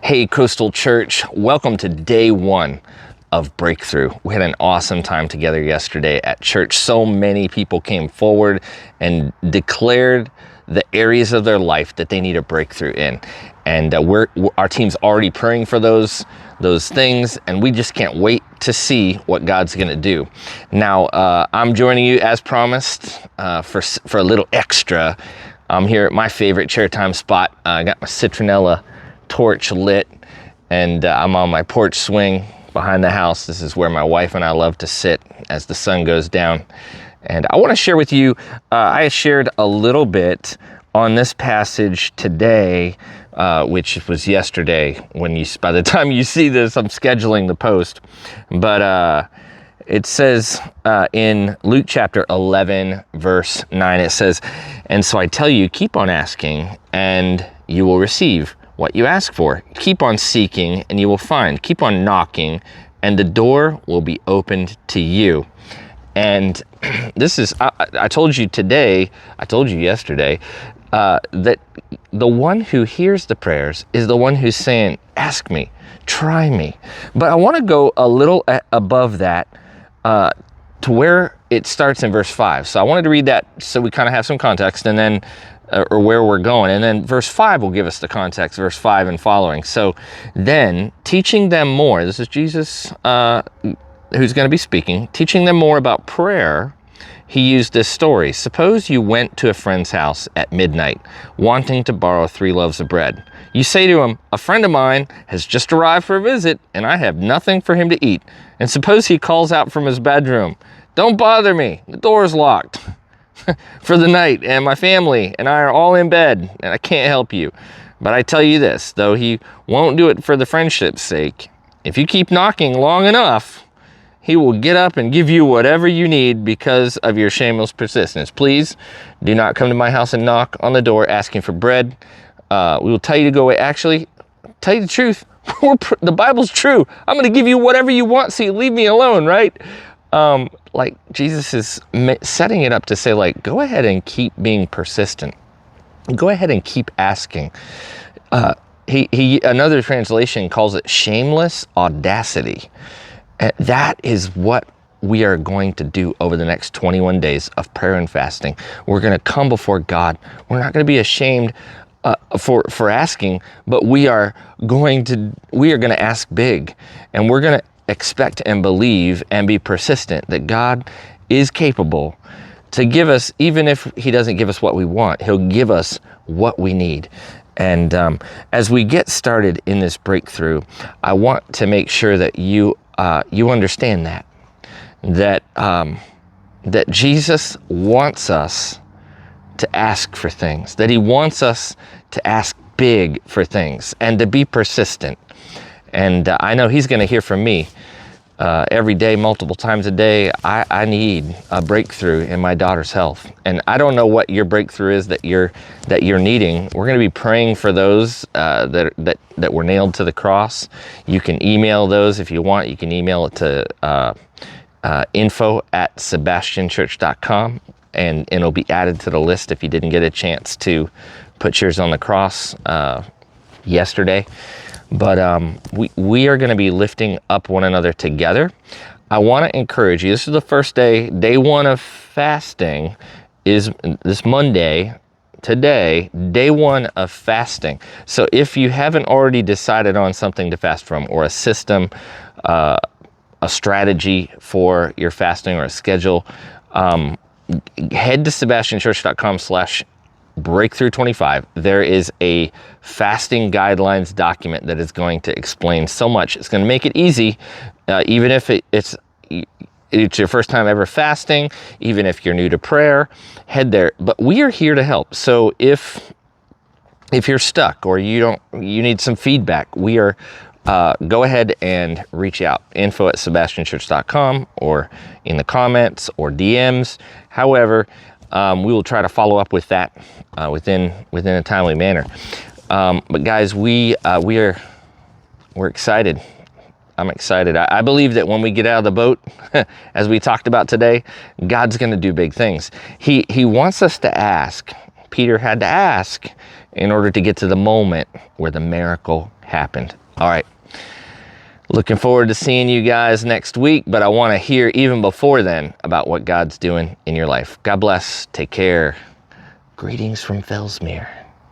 Hey, Coastal Church, welcome to day one of Breakthrough. We had an awesome time together yesterday at church. So many people came forward and declared the areas of their life that they need a breakthrough in. And our team's already praying for those things, and we just can't wait to see what God's gonna do. Now, I'm joining you as promised for a little extra. I'm here at my favorite chair time spot. I got my citronella torch lit, and I'm on my porch swing behind the house. This is where my wife and I love to sit as the sun goes down. And I want to share with you, I shared a little bit on this passage today, which was yesterday. By the time you see this, I'm scheduling the post. But it says in Luke chapter 11, verse 9, it says, "And so I tell you, keep on asking, and you will receive what you ask for. Keep on seeking, and you will find. Keep on knocking, and the door will be opened to you." And this is, I told you yesterday, that the one who hears the prayers is the one who's saying, ask me, try me. But I want to go a little above that to where it starts in verse 5. So I wanted to read that so we kind of have some context, and then or where we're going. And then verse 5 will give us the context, verse 5 and following. So then, teaching them more, this is Jesus who's going to be speaking, teaching them more about prayer, he used this story. Suppose you went to a friend's house at midnight, wanting to borrow 3 loaves of bread. You say to him, "A friend of mine has just arrived for a visit, and I have nothing for him to eat." And suppose he calls out from his bedroom, "Don't bother me, the door's locked for the night, and my family and I are all in bed, and I can't help you. But I tell you this, though he won't do it for the friendship's sake, if you keep knocking long enough, he will get up and give you whatever you need because of your shameless persistence. Please do not come to my house and knock on the door asking for bread. We will tell you to go away." Actually, tell you the truth, the Bible's true. I'm going to give you whatever you want, so you leave me alone, right? Like Jesus is setting it up to say, like, go ahead and keep being persistent. Go ahead and keep asking. Another translation calls it shameless audacity. That is what we are going to do over the next 21 days of prayer and fasting. We're going to come before God. We're not going to be ashamed for asking, but we are going to ask big, and we're going to expect and believe and be persistent that God is capable to give us, even if he doesn't give us what we want, he'll give us what we need. And as we get started in this breakthrough, I want to make sure that you understand that Jesus wants us to ask for things, that he wants us to ask big for things and to be persistent. And I know he's going to hear from me every day, multiple times a day. I need a breakthrough in my daughter's health. And I don't know what your breakthrough is that you're needing. We're going to be praying for those that were nailed to the cross. You can email those if you want. You can email it to info@sebastianchurch.com, and it'll be added to the list if you didn't get a chance to put yours on the cross yesterday. But we are going to be lifting up one another together. I want to encourage you. This is the first day one of fasting is this Monday, today, day one of fasting. So if you haven't already decided on something to fast from, or a system, a strategy for your fasting, or a schedule, head to sebastianchurch.com/breakthrough25. There is a fasting guidelines document that is going to explain so much. It's going to make it easy, even if it's your first time ever fasting, even if you're new to prayer, head there. But we are here to help. So if you're stuck, or you need some feedback, we are go ahead and reach out. info@sebastianchurch.com, or in the comments or DMs. However, we will try to follow up with that within a timely manner. But guys, we're excited. I'm excited. I believe that when we get out of the boat, as we talked about today, God's going to do big things. He wants us to ask. Peter had to ask in order to get to the moment where the miracle happened. All right. Looking forward to seeing you guys next week, but I want to hear even before then about what God's doing in your life. God bless. Take care. Greetings from Fellsmere.